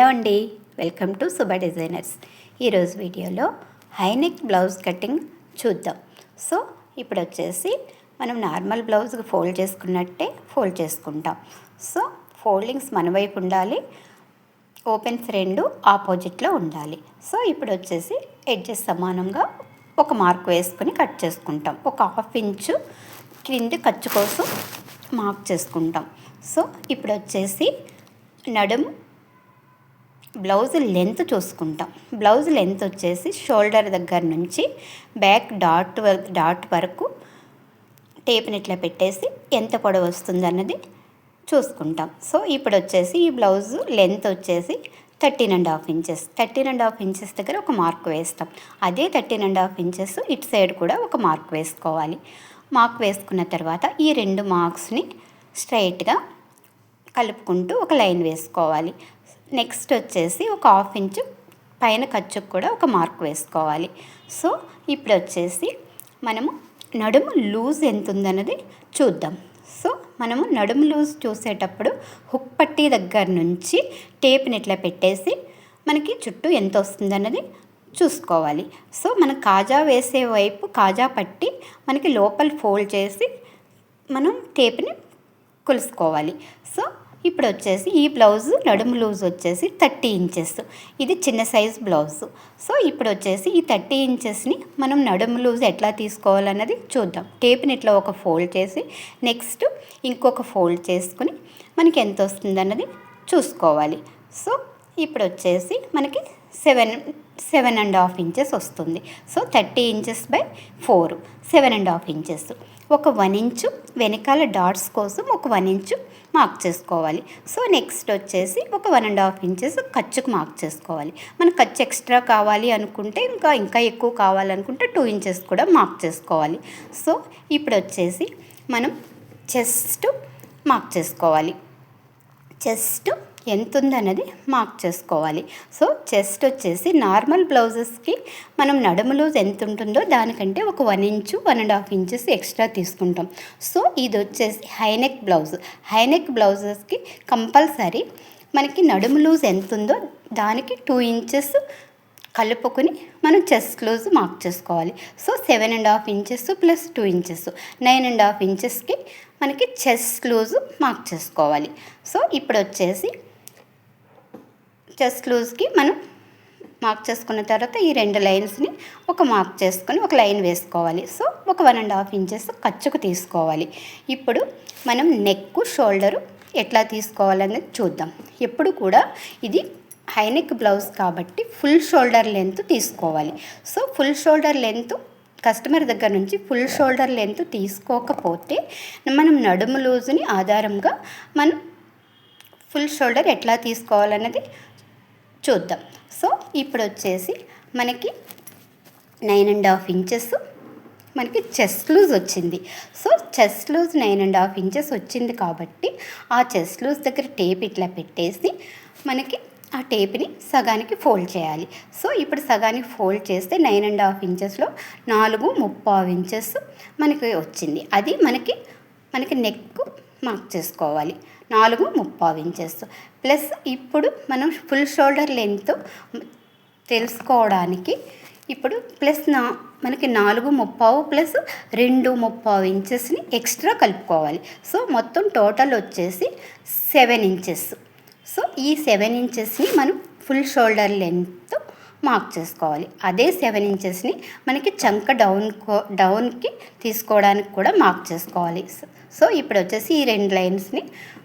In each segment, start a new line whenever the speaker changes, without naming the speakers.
Hello అండి, welcome to శుభ designers. ఈరోజు వీడియోలో హైనెక్ బ్లౌజ్ కటింగ్ చూద్దాం. సో ఇప్పుడు వచ్చేసి మనం నార్మల్ బ్లౌజ్కి ఫోల్డ్ చేసుకున్నట్టే ఫోల్డ్ చేసుకుంటాం. సో ఫోల్డింగ్స్ మన వైపు ఉండాలి, ఓపెన్స్ రెండు ఆపోజిట్లో ఉండాలి. సో ఇప్పుడు వచ్చేసి ఎడ్జెస్ సమానంగా ఒక మార్క్ వేసుకొని కట్ చేసుకుంటాం. ఒక 1/2 ఇంచు క్రింది ఖర్చు కోసం మార్క్ చేసుకుంటాం. సో ఇప్పుడు వచ్చేసి నడుము బ్లౌజ్ లెంత్ చూసుకుంటాం. బ్లౌజ్ లెంత్ వచ్చేసి షోల్డర్ దగ్గర నుంచి బ్యాక్ డాట్ వరకు టేప్ని ఇట్లా పెట్టేసి ఎంత పొడవు వస్తుంది అన్నది చూసుకుంటాం. సో ఇప్పుడు వచ్చేసి ఈ బ్లౌజ్ లెంత్ వచ్చేసి 13.5 ఇంచెస్. 13.5 ఇంచెస్ దగ్గర ఒక మార్క్ వేస్తాం. అదే 13.5 ఇంచెస్ ఇటు సైడ్ కూడా ఒక మార్క్ వేసుకోవాలి. మార్క్ వేసుకున్న తర్వాత ఈ రెండు మార్క్స్ని స్ట్రైట్గా కలుపుకుంటూ ఒక లైన్ వేసుకోవాలి. నెక్స్ట్ వచ్చేసి ఒక 1/2 ఇంచు పైన ఖర్చుకు కూడా ఒక మార్క్ వేసుకోవాలి. సో ఇప్పుడు వచ్చేసి మనము నడుము లూజ్ ఎంత ఉందన్నది చూద్దాం. సో మనము నడుము లూజ్ చూసేటప్పుడు హుక్ పట్టీ దగ్గర నుంచి టేప్ని ఇట్లా పెట్టేసి మనకి చుట్టూ ఎంత వస్తుందన్నది చూసుకోవాలి. సో మనం కాజా వేసే వైపు కాజా పట్టి మనకి లోపల ఫోల్డ్ చేసి మనం టేప్ని కొలుసుకోవాలి. సో ఇప్పుడు వచ్చేసి ఈ బ్లౌజ్ నడుము లూజ్ వచ్చేసి 30 ఇంచెస్. ఇది చిన్న సైజ్ బ్లౌజు. సో ఇప్పుడు వచ్చేసి ఈ 30 ఇంచెస్ని మనం నడుము లూజ్ ఎట్లా తీసుకోవాలన్నది చూద్దాం. టేప్ని ఇట్లా ఒక ఫోల్డ్ చేసి నెక్స్ట్ ఇంకొక ఫోల్డ్ చేసుకుని మనకి ఎంత వస్తుంది అన్నది చూసుకోవాలి. సో ఇప్పుడు వచ్చేసి మనకి 7.5 ఇంచెస్ వస్తుంది. So 30 inches by 4 7.5 inches. ఒక 1 ఇంచు వెనకాల డాట్స్ కోసం ఒక 1 ఇంచు మార్క్ చేసుకోవాలి. సో నెక్స్ట్ వచ్చేసి ఒక 1.5 ఇంచెస్ ఖర్చుకు మార్క్ చేసుకోవాలి. మనకు ఖర్చు ఎక్స్ట్రా కావాలి అనుకుంటే ఇంకా ఎక్కువ కావాలనుకుంటే 2 ఇంచెస్ కూడా మార్క్ చేసుకోవాలి. సో ఇప్పుడు వచ్చేసి మనం చెస్ట్ మార్క్ చేసుకోవాలి. చెస్ట్ ఎంత ఉందన్నది మార్క్ చేసుకోవాలి. సో చెస్ట్ వచ్చేసి నార్మల్ బ్లౌజెస్కి మనం నడుము లూజ్ ఎంత ఉంటుందో దానికంటే ఒక 1 ఇంచు 1.5 ఇంచెస్ ఎక్స్ట్రా తీసుకుంటాం. సో ఇది వచ్చేసి హైనెక్ బ్లౌజ్. హైనెక్ బ్లౌజెస్కి కంపల్సరీ మనకి నడుము లూజ్ ఎంత ఉందో దానికి 2 ఇంచెస్ కలుపుకొని మనం చెస్ట్ లూజ్ మార్క్ చేసుకోవాలి. సో 7.5 ఇంచెస్ ప్లస్ 2 ఇంచెస్ 9.5 ఇంచెస్కి మనకి చెస్ట్ లూజ్ మార్క్ చేసుకోవాలి. సో ఇప్పుడు వచ్చేసి చెస్ట్ లూజ్కి మనం మార్క్ చేసుకున్న తర్వాత ఈ 2 లైన్స్ని ఒక మార్క్ చేసుకొని ఒక లైన్ వేసుకోవాలి. సో ఒక 1.5 ఇంచెస్ ఖర్చుకు తీసుకోవాలి. ఇప్పుడు మనం నెక్ షోల్డరు ఎట్లా తీసుకోవాలనేది చూద్దాం. ఎప్పుడు కూడా ఇది హైనెక్ బ్లౌజ్ కాబట్టి ఫుల్ షోల్డర్ లెంత్ తీసుకోవాలి. So full shoulder length customer దగ్గర నుంచి ఫుల్ షోల్డర్ లెంత్ తీసుకోకపోతే మనం నడుము లూజుని ఆధారంగా మనం ఫుల్ షోల్డర్ ఎట్లా తీసుకోవాలన్నది చూద్దాం. సో ఇప్పుడు వచ్చేసి మనకి 9.5 ఇంచెస్ మనకి చెస్ట్ లూజ్ వచ్చింది. సో చెస్ట్ లూజ్ 9.5 ఇంచెస్ వచ్చింది కాబట్టి ఆ చెస్ట్ లూజ్ దగ్గర టేప్ ఇట్లా పెట్టేసి మనకి ఆ టేప్ని సగానికి ఫోల్డ్ చేయాలి. సో ఇప్పుడు సగానికి ఫోల్డ్ చేస్తే 9.5 ఇంచెస్లో 4.75 ఇంచెస్ మనకి వచ్చింది. అది మనకి నెక్ మార్క్ చేసుకోవాలి. 4.75 ఇంచెస్ ప్లస్ ఇప్పుడు మనం ఫుల్ షోల్డర్ లెంత్ తెలుసుకోవడానికి ఇప్పుడు ప్లస్ మనకి 4.35 ప్లస్ 2.35 ఇంచెస్ని ఎక్స్ట్రా కలుపుకోవాలి. సో మొత్తం టోటల్ వచ్చేసి 7 ఇంచెస్. సో ఈ 7 ఇంచెస్ని మనం ఫుల్ షోల్డర్ లెంత్ మార్క్ చేసుకోవాలి. అదే 7 ఇంచెస్ని మనకి చంక డౌన్కి తీసుకోవడానికి కూడా మార్క్ చేసుకోవాలి. సో ఇప్పుడు వచ్చేసి ఈ 2 లైన్స్ని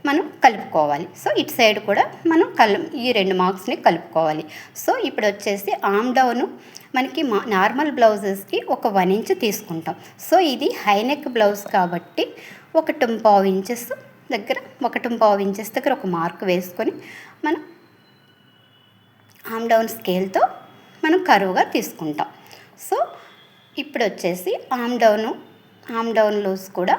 మనం కలుపుకోవాలి. సో ఇటు సైడ్ కూడా మనం ఈ 2 మార్క్స్ని కలుపుకోవాలి. సో ఇప్పుడు వచ్చేసి ఆర్మ్ డౌన్ మనకి నార్మల్ బ్లౌజెస్కి ఒక 1 ఇంచ్ తీసుకుంటాం. సో ఇది హైనెక్ బ్లౌజ్ కాబట్టి 1.25 ఇంచెస్ దగ్గర 1.25 ఇంచెస్ దగ్గర ఒక మార్క్ వేసుకొని మనం ఆర్మ్ డౌన్ స్కేల్తో మనం కరువుగా తీసుకుంటాం. సో ఇప్పుడు వచ్చేసి ఆర్మ్ డౌన్ లూజ్ కూడా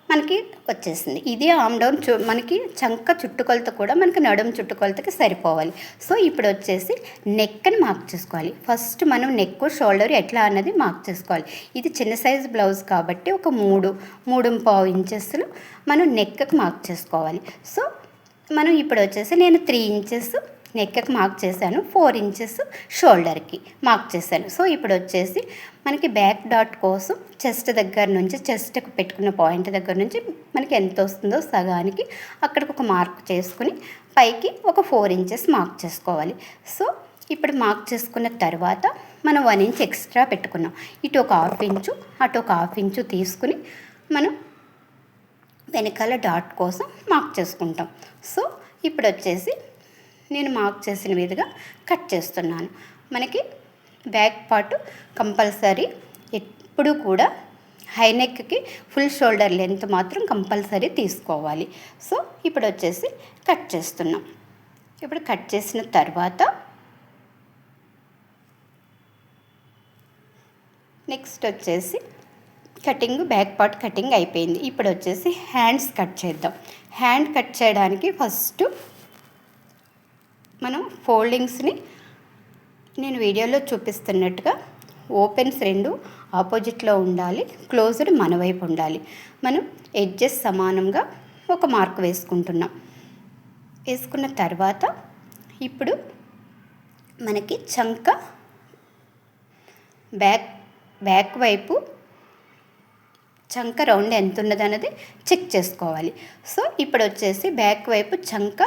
మనకి వచ్చేసింది. ఇదే ఆర్మ్ డౌన్ మనకి చంక చుట్టుకొలత కూడా మనకి నడుము చుట్టుకొలతకి సరిపోవాలి. సో ఇప్పుడు వచ్చేసి నెక్ని మార్క్ చేసుకోవాలి. ఫస్ట్ మనం నెక్ షోల్డర్ ఎట్లా అన్నది మార్క్ చేసుకోవాలి. ఇది చిన్న సైజ్ బ్లౌజ్ కాబట్టి ఒక 3.5 ఇంచెస్లు మనం నెక్కి మార్క్ చేసుకోవాలి. సో మనం ఇప్పుడు వచ్చేసి నేను 3 ఇంచెస్ నెక్కి మార్క్ చేశాను, 4 ఇంచెస్ షోల్డర్కి మార్క్ చేశాను. సో ఇప్పుడు వచ్చేసి మనకి బ్యాక్ డాట్ కోసం చెస్ట్ దగ్గర నుంచి, చెస్ట్కి పెట్టుకున్న పాయింట్ దగ్గర నుంచి మనకి ఎంత వస్తుందో సగానికి అక్కడికి ఒక మార్క్ చేసుకుని పైకి ఒక 4 ఇంచెస్ మార్క్ చేసుకోవాలి. సో ఇప్పుడు మార్క్ చేసుకున్న తర్వాత మనం 1 ఇంచ్ ఎక్స్ట్రా పెట్టుకున్నాం. ఇటు ఒక 1/2 ఇంచు, అటు ఒక 1/2 ఇంచు తీసుకుని మనం వెనకాల డాట్ కోసం మార్క్ చేసుకుంటాం. సో ఇప్పుడు వచ్చేసి నేను మార్క్ చేసిన విధంగా కట్ చేస్తున్నాను. మనకి బ్యాక్ పార్ట్ కంపల్సరీ ఎప్పుడు కూడా హై నెక్కి ఫుల్ షోల్డర్ లెంత్ మాత్రం కంపల్సరీ తీసుకోవాలి. సో ఇప్పుడు వచ్చేసి కట్ చేస్తున్నాం. ఇప్పుడు కట్ చేసిన తర్వాత నెక్స్ట్ వచ్చేసి కటింగ్, బ్యాక్ పార్ట్ కటింగ్ అయిపోయింది. ఇప్పుడు వచ్చేసి హ్యాండ్స్ కట్ చేద్దాం. హ్యాండ్ కట్ చేయడానికి ఫస్ట్ మనం ఫోల్డింగ్స్ని నేను వీడియోలో చూపిస్తున్నట్టుగా ఓపెన్స్ 2 ఆపోజిట్లో ఉండాలి, క్లోజ్డ్ మన వైపు ఉండాలి. మనం ఎడ్జెస్ సమానంగా ఒక మార్క్ వేసుకుంటున్నాం. వేసుకున్న తర్వాత ఇప్పుడు మనకి చంక బ్యాక్ వైపు చంక రౌండ్ ఎంత ఉన్నది అన్నది చెక్ చేసుకోవాలి. సో ఇప్పుడు వచ్చేసి బ్యాక్ వైపు చంక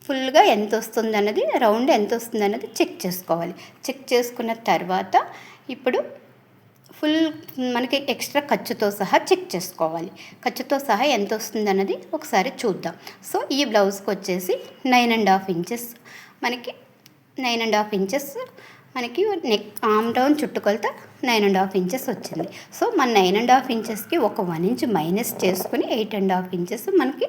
ఫుల్గా ఎంత వస్తుంది అన్నది, రౌండ్ ఎంత వస్తుంది అన్నది చెక్ చేసుకోవాలి. చెక్ చేసుకున్న తర్వాత ఇప్పుడు ఫుల్ మనకి ఎక్స్ట్రా ఖర్చుతో సహా చెక్ చేసుకోవాలి. ఖర్చుతో సహా ఎంత వస్తుంది అన్నది ఒకసారి చూద్దాం. సో ఈ బ్లౌజ్కి వచ్చేసి 9.5 ఇంచెస్ మనకి 9.5 ఇంచెస్ మనకి నెక్ ఆమ్ డౌన్ చుట్టుకొలత 9.5 ఇంచెస్ వచ్చింది. సో మన 9.5 ఇంచెస్కి ఒక 1 ఇంచ్ మైనస్ చేసుకుని 8.5 ఇంచెస్ మనకి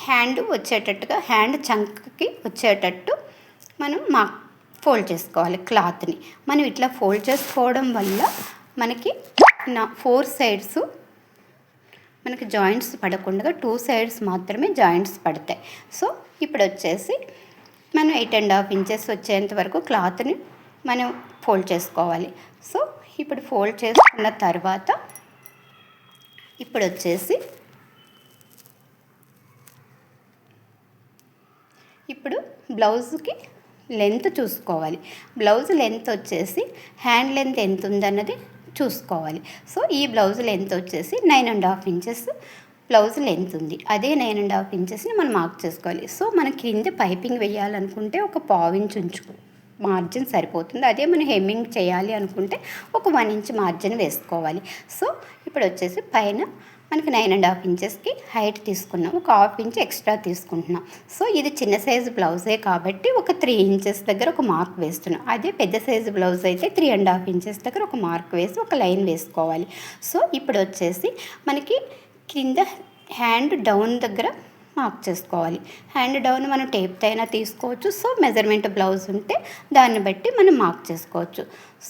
హ్యాండ్ వచ్చేటట్టుగా, హ్యాండ్ చంకకి వచ్చేటట్టు మనం ఫోల్డ్ చేసుకోవాలి క్లాత్ని. మనం ఇట్లా ఫోల్డ్ చేసుకోవడం వల్ల మనకి 4 సైడ్స్ మనకి జాయింట్స్ పడకుండా 2 సైడ్స్ మాత్రమే జాయింట్స్ పడతాయి. సో ఇప్పుడు వచ్చేసి మనం 8.5 ఇంచెస్ వచ్చేంత వరకు క్లాత్ని మనం ఫోల్డ్ చేసుకోవాలి. సో ఇప్పుడు ఫోల్డ్ చేసుకున్న తర్వాత ఇప్పుడు వచ్చేసి ఇప్పుడు బ్లౌజ్కి లెంత్ చూసుకోవాలి. బ్లౌజ్ లెంత్ వచ్చేసి హ్యాండ్ లెంత్ ఎంత ఉందన్నది చూసుకోవాలి. సో ఈ బ్లౌజ్ లెంత్ వచ్చేసి 9.5 ఇంచెస్ బ్లౌజ్ లెంత్ ఉంది. అదే 9.5 ఇంచెస్ని మనం మార్క్ చేసుకోవాలి. సో మన క్రింద పైపింగ్ వేయాలనుకుంటే ఒక 1/4 ఇంచ్ ఉంచుకో మార్జిన్ సరిపోతుంది. అదే మనం హెమ్మింగ్ చేయాలి అనుకుంటే ఒక 1 ఇంచ్ మార్జిన్ వేసుకోవాలి. సో ఇప్పుడు వచ్చేసి పైన మనకి 9.5 ఇంచెస్కి హైట్ తీసుకున్నాం, ఒక 1/2 ఇంచ్ ఎక్స్ట్రా తీసుకుంటున్నాం. సో ఇది చిన్న సైజు బ్లౌజే కాబట్టి ఒక 3 ఇంచెస్ దగ్గర ఒక మార్క్ వేస్తున్నాం. అదే పెద్ద సైజు బ్లౌజ్ అయితే 3.5 ఇంచెస్ దగ్గర ఒక మార్క్ వేసి ఒక లైన్ వేసుకోవాలి. సో ఇప్పుడు వచ్చేసి మనకి కింద హ్యాండ్ డౌన్ దగ్గర మార్క్ చేసుకోవాలి. హ్యాండ్ డౌన్ మనం టేప్తో అయినా తీసుకోవచ్చు. సో మెజర్మెంట్ బ్లౌజ్ ఉంటే దాన్ని బట్టి మనం మార్క్ చేసుకోవచ్చు.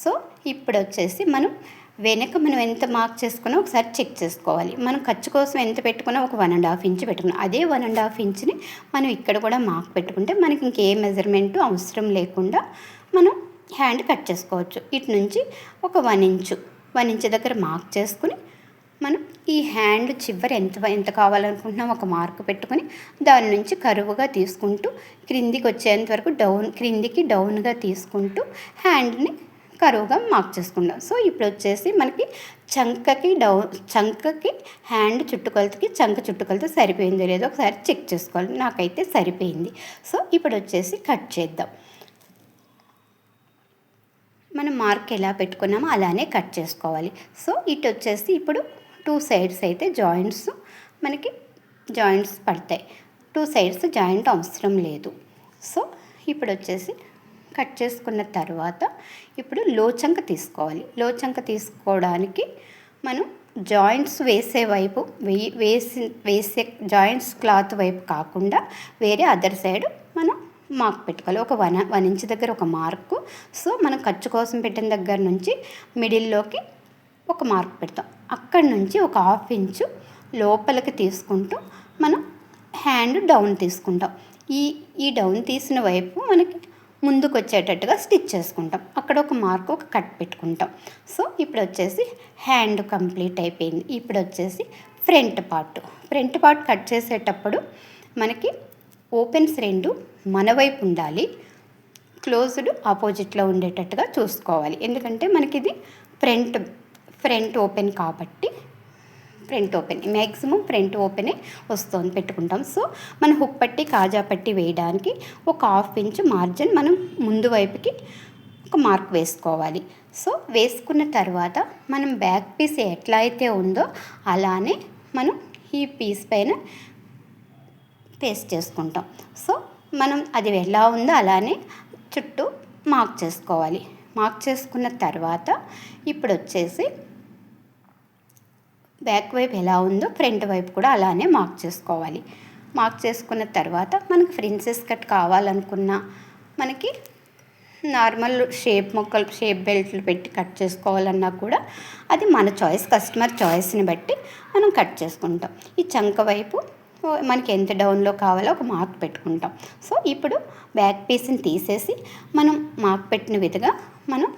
సో ఇప్పుడు వచ్చేసి మనం ఎంత మార్క్ చేసుకున్నా ఒకసారి చెక్ చేసుకోవాలి. మనం ఖర్చు కోసం ఎంత పెట్టుకున్నా ఒక 1.5 ఇంచ్ పెట్టుకున్నాం. అదే 1.5 ఇంచ్ని మనం ఇక్కడ కూడా మార్క్ పెట్టుకుంటే మనకి ఇంకే మెజర్మెంట్ అవసరం లేకుండా మనం హ్యాండ్ కట్ చేసుకోవచ్చు. ఇటు నుంచి ఒక 1 ఇంచ్ దగ్గర మార్క్ చేసుకుని మనం ఈ హ్యాండ్ చివరి ఎంత కావాలనుకుంటున్నాం ఒక మార్క్ పెట్టుకొని దాని నుంచి కరువుగా తీసుకుంటూ క్రిందికి వచ్చేంత వరకు క్రిందికి డౌన్గా తీసుకుంటూ హ్యాండ్ని కరువుగా మార్క్ చేసుకుంటాం. సో ఇప్పుడు వచ్చేసి మనకి చంకకి హ్యాండ్ చుట్టుకొలతకి చంక చుట్టుకొలత సరిపోయిందో లేదో ఒకసారి చెక్ చేసుకోవాలి. నాకైతే సరిపోయింది. సో ఇప్పుడు వచ్చేసి కట్ చేద్దాం. మనం మార్క్ ఎలా పెట్టుకున్నామో అలానే కట్ చేసుకోవాలి. సో ఇటు వచ్చేసి ఇప్పుడు 2 సైడ్స్ అయితే మనకి జాయింట్స్ పడతాయి. 2 సైడ్స్ జాయింట్ అవసరం లేదు. సో ఇప్పుడు వచ్చేసి కట్ చేసుకున్న తర్వాత ఇప్పుడు లోచంక తీసుకోవాలి. లోచంక తీసుకోవడానికి మనం జాయింట్స్ వేసే వైపు వేసే జాయింట్స్ క్లాత్ వైపు కాకుండా వేరే అదర్ సైడ్ మనం మార్క్ పెట్టుకోవాలి. ఒక 1 ఇంచ్ దగ్గర ఒక మార్కు. సో మనం ఖర్చు కోసం పెట్టిన దగ్గర నుంచి మిడిల్లోకి ఒక మార్క్ పెడతాం. అక్కడి నుంచి ఒక 1/2 ఇంచు లోపలికి తీసుకుంటూ మనం హ్యాండ్ డౌన్ తీసుకుంటాం. ఈ డౌన్ తీసిన వైపు మనకి ముందుకు వచ్చేటట్టుగా స్టిచ్ చేసుకుంటాం. అక్కడ ఒక మార్క్ ఒక కట్ పెట్టుకుంటాం. సో ఇప్పుడు వచ్చేసి హ్యాండ్ కంప్లీట్ అయిపోయింది. ఇప్పుడు వచ్చేసి ఫ్రంట్ పార్ట్ కట్ చేసేటప్పుడు మనకి ఓపెన్స్ రెండు మన వైపు ఉండాలి, క్లోజ్డ్ ఆపోజిట్లో ఉండేటట్టుగా చూసుకోవాలి. ఎందుకంటే మనకి ఇది ఫ్రంట్ ఓపెన్ కాబట్టి ఫ్రంట్ ఓపెన్ మ్యాక్సిమం ఫ్రంట్ ఓపెనే వస్తుంది పెట్టుకుంటాం. సో మనం హుక్ పట్టి కాజా పట్టి వేయడానికి ఒక 1/2 ఇంచ్ మార్జిన్ మనం ముందు వైపుకి ఒక మార్క్ వేసుకోవాలి. సో వేసుకున్న తర్వాత మనం బ్యాక్ పీస్ ఎట్లా అయితే ఉందో అలానే మనం ఈ పీస్ పైన పేస్ట్ చేసుకుంటాం. సో మనం అది ఎలా ఉందో అలానే చుట్టూ మార్క్ చేసుకోవాలి. మార్క్ చేసుకున్న తర్వాత ఇప్పుడు వచ్చేసి బ్యాక్ వైపు ఎలా ఉందో ఫ్రంట్ వైపు కూడా అలానే మార్క్ చేసుకోవాలి. మార్క్ చేసుకున్న తర్వాత మనకి ప్రిన్సెస్ కట్ కావాలనుకున్నా, మనకి నార్మల్ షేప్ బెల్ట్లు పెట్టి కట్ చేసుకోవాలన్నా కూడా అది మన చాయిస్, కస్టమర్ చాయిస్ని బట్టి మనం కట్ చేసుకుంటాం. ఈ చంక వైపు మనకి ఎంత డౌన్లో కావాలో ఒక మార్క్ పెట్టుకుంటాం. సో ఇప్పుడు బ్యాక్ పీస్ని తీసేసి మనం మార్క్ పెట్టిన విధంగా మనం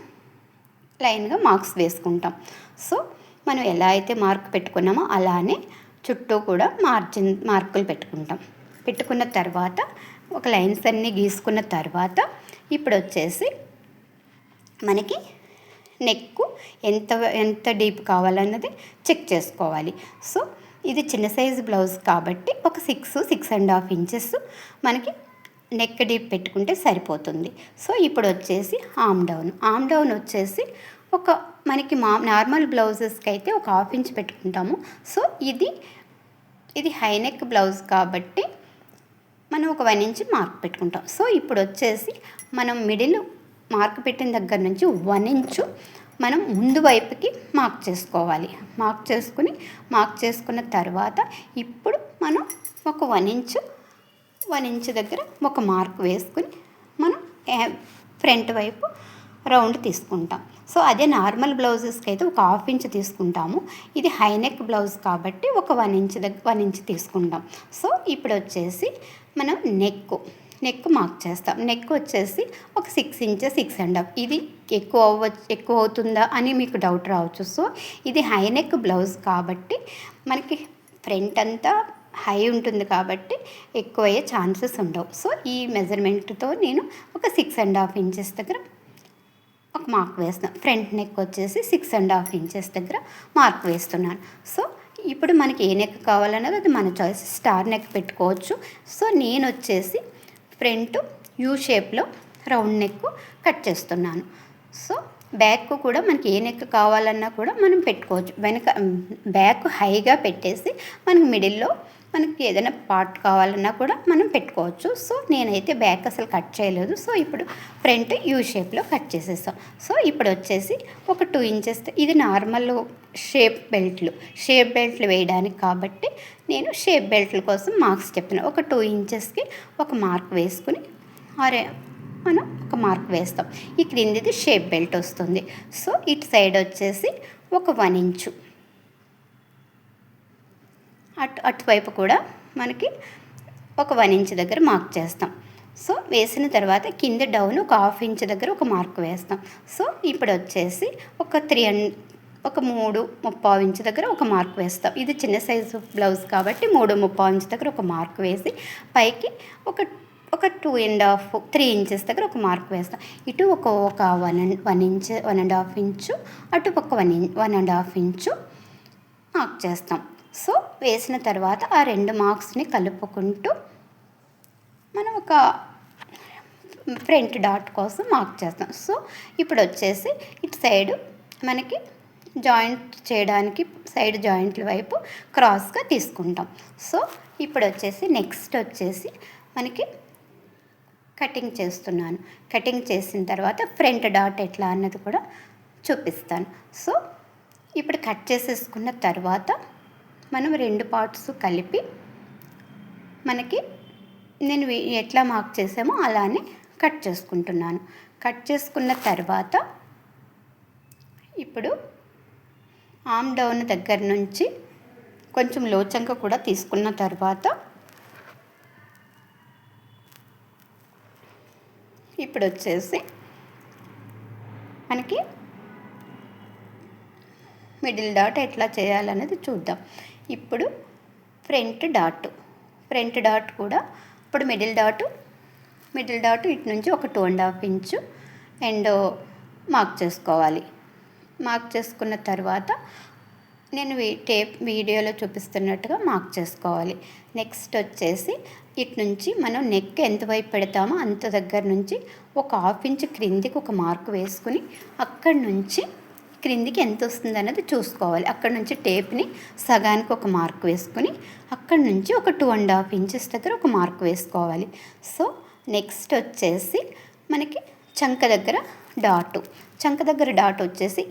లైన్గా మార్క్స్ వేసుకుంటాం. సో మనం ఎలా అయితే మార్క్ పెట్టుకున్నామో అలానే చుట్టూ కూడా మార్కులు పెట్టుకుంటాం. పెట్టుకున్న తర్వాత ఒక లైన్స్ అన్నీ గీసుకున్న తర్వాత ఇప్పుడు వచ్చేసి మనకి నెక్ ఎంత డీప్ కావాలన్నది చెక్ చేసుకోవాలి. సో ఇది చిన్న సైజు బ్లౌజ్ కాబట్టి ఒక 6.5 ఇంచెస్ మనకి నెక్ డీప్ పెట్టుకుంటే సరిపోతుంది. సో ఇప్పుడు వచ్చేసి ఆమ్ డౌన్ వచ్చేసి మనకి నార్మల్ బ్లౌజెస్కి అయితే ఒక 1/2 ఇంచ్ పెట్టుకుంటాము. సో ఇది హై నెక్ బ్లౌజ్ కాబట్టి మనం ఒక 1 ఇంచ్ మార్క్ పెట్టుకుంటాం. సో ఇప్పుడు వచ్చేసి మనం మిడిల్ మార్క్ పెట్టిన దగ్గర నుంచి 1 ఇంచు మనం ముందు వైపుకి మార్క్ చేసుకోవాలి. మార్క్ చేసుకున్న తర్వాత ఇప్పుడు మనం ఒక 1 ఇంచ్ దగ్గర ఒక మార్క్ వేసుకుని మనం ఫ్రంట్ వైపు రౌండ్ తీసుకుంటాం. సో అదే నార్మల్ బ్లౌజెస్కి అయితే ఒక 1/2 ఇంచ్ తీసుకుంటాము. ఇది హై నెక్ బ్లౌజ్ కాబట్టి ఒక 1 ఇంచ్ తీసుకుంటాం. సో ఇప్పుడు వచ్చేసి మనం నెక్ మార్క్ చేస్తాం. నెక్ వచ్చేసి ఒక 6 ఇంచెస్ 6.5. ఇది ఎక్కువ అవుతుందా అని మీకు డౌట్ రావచ్చు. సో ఇది హై నెక్ బ్లౌజ్ కాబట్టి మనకి ఫ్రంట్ అంతా హై ఉంటుంది కాబట్టి ఎక్కువ అయ్యే ఛాన్సెస్ ఉండవు. సో ఈ మెజర్మెంట్తో నేను ఒక 6.5 ఇంచెస్ దగ్గర ఒక మార్క్ వేస్తున్నాను. ఫ్రంట్ నెక్ వచ్చేసి 6.5 ఇంచెస్ దగ్గర మార్క్ వేస్తున్నాను. సో ఇప్పుడు మనకి ఏ నెక్ కావాలన్నది అది మన చాయిస్. స్టార్ నెక్ పెట్టుకోవచ్చు. సో నేను వచ్చేసి ఫ్రంట్ యూ షేప్లో రౌండ్ నెక్ కట్ చేస్తున్నాను. సో బ్యాక్ కూడా మనకి ఏ నెక్ కావాలన్నా కూడా మనం పెట్టుకోవచ్చు. బ్యాక్ హైగా పెట్టేసి మనకి మిడిల్లో మనకి ఏదైనా పార్ట్ కావాలన్నా కూడా మనం పెట్టుకోవచ్చు. సో నేనైతే బ్యాక్ అసలు కట్ చేయలేదు. సో ఇప్పుడు ఫ్రంట్ యూ షేప్లో కట్ చేసేస్తాం. సో ఇప్పుడు వచ్చేసి ఒక 2 ఇంచెస్, ఇది నార్మల్ షేప్ బెల్ట్లు వేయడానికి కాబట్టి నేను షేప్ బెల్ట్ల కోసం మార్క్స్ చెప్తున్నాను. ఒక 2 ఇంచెస్కి ఒక మార్క్ వేసుకుని మనం ఒక మార్క్ వేస్తాం. ఈ క్రిందిది షేప్ బెల్ట్ వస్తుంది. సో ఇటు సైడ్ వచ్చేసి ఒక 1 ఇంచు, అటువైపు కూడా మనకి ఒక 1 ఇంచ్ దగ్గర మార్క్ చేస్తాం. సో వేసిన తర్వాత కింద డౌన్ ఒక 1/2 ఇంచ్ దగ్గర ఒక మార్క్ వేస్తాం. సో ఇప్పుడు వచ్చేసి ఒక 3.75 ఇంచ్ దగ్గర ఒక మార్క్ వేస్తాం. ఇది చిన్న సైజు బ్లౌజ్ కాబట్టి 3.75 ఇంచ్ దగ్గర ఒక మార్క్ వేసి పైకి ఒక 3 ఇంచెస్ దగ్గర ఒక మార్క్ వేస్తాం. ఇటు ఒక 1.5 ఇంచు, అటు ఒక 1.5 ఇంచు మార్క్ చేస్తాం. సో వేసిన తర్వాత ఆ 2 మార్క్స్ని కలుపుకుంటూ మనం ఒక ఫ్రంట్ డాట్ కోసం మార్క్ చేస్తాం. సో ఇప్పుడు వచ్చేసి ఇటు సైడు మనకి జాయింట్ చేయడానికి సైడ్ జాయింట్ల వైపు క్రాస్గా తీసుకుంటాం. సో ఇప్పుడు వచ్చేసి నెక్స్ట్ వచ్చేసి మనకి కటింగ్ చేస్తున్నాను. కటింగ్ చేసిన తర్వాత ఫ్రంట్ డాట్ ఎట్లా అన్నది కూడా చూపిస్తాను. సో ఇప్పుడు కట్ చేసేసుకున్న తర్వాత మనం 2 పార్ట్స్ కలిపి మనకి నేను ఎట్లా మార్క్ చేసామో అలానే కట్ చేసుకుంటున్నాను. కట్ చేసుకున్న తర్వాత ఇప్పుడు ఆమ్ డౌన్ దగ్గర నుంచి కొంచెం లోచంక కూడా తీసుకున్న తర్వాత ఇప్పుడు వచ్చేసి మనకి మిడిల్ డాట్ ఎట్లా చేయాలనేది చూద్దాం. ఇప్పుడు ఫ్రంట్ డాట్ కూడా ఇప్పుడు మిడిల్ డాట్ ఇటు నుంచి ఒక 2.5 ఇంచు అండ్ మార్క్ చేసుకోవాలి. మార్క్ చేసుకున్న తర్వాత నేను వీడియోలో చూపిస్తున్నట్టుగా మార్క్ చేసుకోవాలి. నెక్స్ట్ వచ్చేసి ఇటు నుంచి మనం నెక్ ఎంత వైపు పెడతామో అంత దగ్గర నుంచి ఒక 1/2 ఇంచు క్రిందికి ఒక మార్క్ వేసుకుని అక్కడి నుంచి క్రిందికి ఎంత వస్తుంది అన్నది చూసుకోవాలి. అక్కడ నుంచి టేప్ని సగానికి ఒక మార్క్ వేసుకుని అక్కడి నుంచి ఒక 2.5 ఇంచెస్ దగ్గర ఒక మార్క్ వేసుకోవాలి. సో నెక్స్ట్ వచ్చేసి మనకి చంక దగ్గర డాట్ వచ్చేసి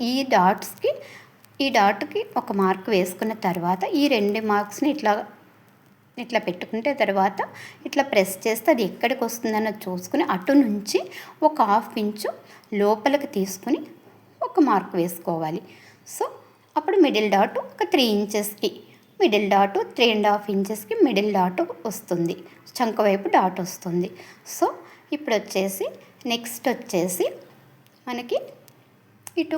ఈ డాట్కి ఒక మార్క్ వేసుకున్న తర్వాత ఈ 2 మార్క్స్ని ఇట్లా పెట్టుకుంటే తర్వాత ఇట్లా ప్రెస్ చేస్తే అది ఎక్కడికి వస్తుందన్నది చూసుకుని అటు నుంచి ఒక 1/2 ఇంచు లోపలికి తీసుకుని ఒక మార్క్ వేసుకోవాలి. సో అప్పుడు మిడిల్ డాట్ ఒక 3 ఇంచెస్కి మిడిల్ డాట్ 3.5 ఇంచెస్కి మిడిల్ డాట్ వస్తుంది, చంక వైపు డాట్ వస్తుంది. సో ఇప్పుడు వచ్చేసి నెక్స్ట్ వచ్చేసి మనకి ఇటు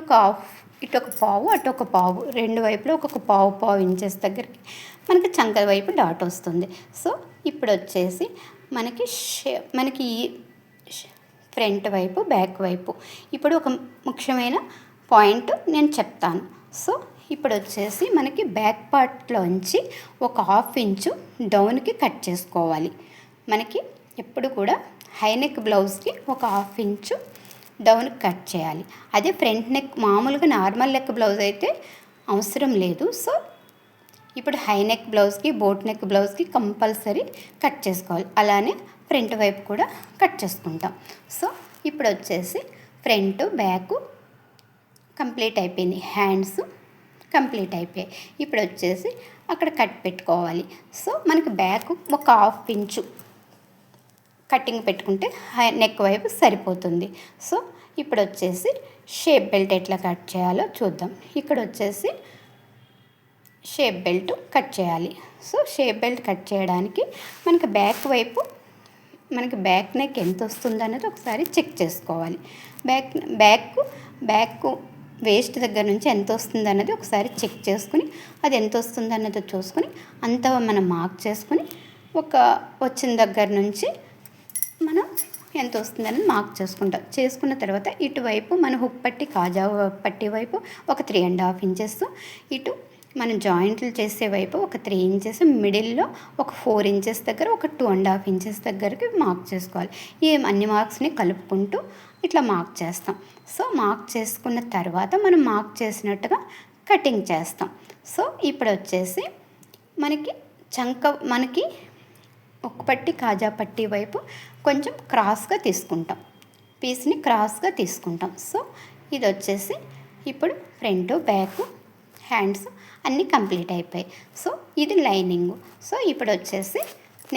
ఒక పావు అటు ఒక పావు, 2 వైపులో ఒక్కొక్క పావు ఇంచెస్ దగ్గరికి మనకి చంక వైపు డాట్ వస్తుంది. సో ఇప్పుడు వచ్చేసి మనకి ఫ్రంట్ వైపు బ్యాక్ వైపు ఇప్పుడు ఒక ముఖ్యమైన పాయింట్ నేను చెప్తాను. సో ఇప్పుడు వచ్చేసి మనకి బ్యాక్ పార్ట్లోంచి ఒక 1/2 ఇంచు డౌన్కి కట్ చేసుకోవాలి. మనకి ఎప్పుడు కూడా హై నెక్ బ్లౌజ్కి ఒక 1/2 ఇంచు డౌన్కి కట్ చేయాలి. అదే ఫ్రంట్ నెక్ మామూలుగా నార్మల్ నెక్ బ్లౌజ్ అయితే అవసరం లేదు. సో ఇప్పుడు హై నెక్ బ్లౌజ్కి బోట్ నెక్ బ్లౌజ్కి కంపల్సరీ కట్ చేసుకోవాలి. అలానే ఫ్రంట్ వైపు కూడా కట్ చేసుకుంటాం. సో ఇప్పుడు వచ్చేసి ఫ్రంట్ బ్యాక్ కంప్లీట్ అయిపోయింది, హ్యాండ్స్ కంప్లీట్ అయిపోయాయి. ఇప్పుడు వచ్చేసి అక్కడ కట్ పెట్టుకోవాలి. సో మనకి బ్యాక్ ఒక 1/2 ఇంచు కటింగ్ పెట్టుకుంటే నెక్ వైపు సరిపోతుంది. సో ఇప్పుడు వచ్చేసి షేప్ బెల్ట్ ఎట్లా కట్ చేయాలో చూద్దాం. ఇక్కడ వచ్చేసి షేప్ బెల్ట్ కట్ చేయాలి. సో షేప్ బెల్ట్ కట్ చేయడానికి మనకి బ్యాక్ నెక్ ఎంత వస్తుంది అనేది ఒకసారి చెక్ చేసుకోవాలి. బ్యాక్ వేస్ట్ దగ్గర నుంచి ఎంత వస్తుంది అన్నది ఒకసారి చెక్ చేసుకుని అది ఎంత వస్తుంది అన్నది చూసుకుని అంతా మనం మార్క్ చేసుకుని వచ్చిన దగ్గర నుంచి మనం ఎంత వస్తుందని మార్క్ చేసుకున్న తర్వాత ఇటువైపు మన హుక్ పట్టి కాజా పట్టి వైపు ఒక 3.5 ఇంచెస్, ఇటు మనం జాయింట్లు చేసే వైపు ఒక 3 ఇంచెస్, మిడిల్లో ఒక 4 ఇంచెస్ దగ్గర ఒక 2.5 ఇంచెస్ దగ్గరికి మార్క్ చేసుకోవాలి. ఈ అన్ని మార్క్స్ని కలుపుకుంటూ ఇట్లా మార్క్ చేస్తాం. సో మార్క్ చేసుకున్న తర్వాత మనం మార్క్ చేసినట్టుగా కటింగ్ చేస్తాం. సో ఇప్పుడు వచ్చేసి మనకి ఒక పట్టి కాజా పట్టి వైపు కొంచెం క్రాస్గా తీసుకుంటాం, పీస్ని క్రాస్గా తీసుకుంటాం. సో ఇది వచ్చేసి ఇప్పుడు ఫ్రంట్ బ్యాక్ హ్యాండ్స్ అన్నీ కంప్లీట్ అయిపోయాయి. సో ఇది లైనింగ్. సో ఇప్పుడు వచ్చేసి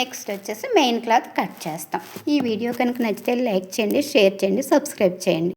నెక్స్ట్ వచ్చేసి మెయిన్ క్లాత్ కట్ చేస్తాం. ఈ వీడియో కనుక నచ్చితే లైక్ చేయండి, షేర్ చేయండి, సబ్స్క్రైబ్ చేయండి.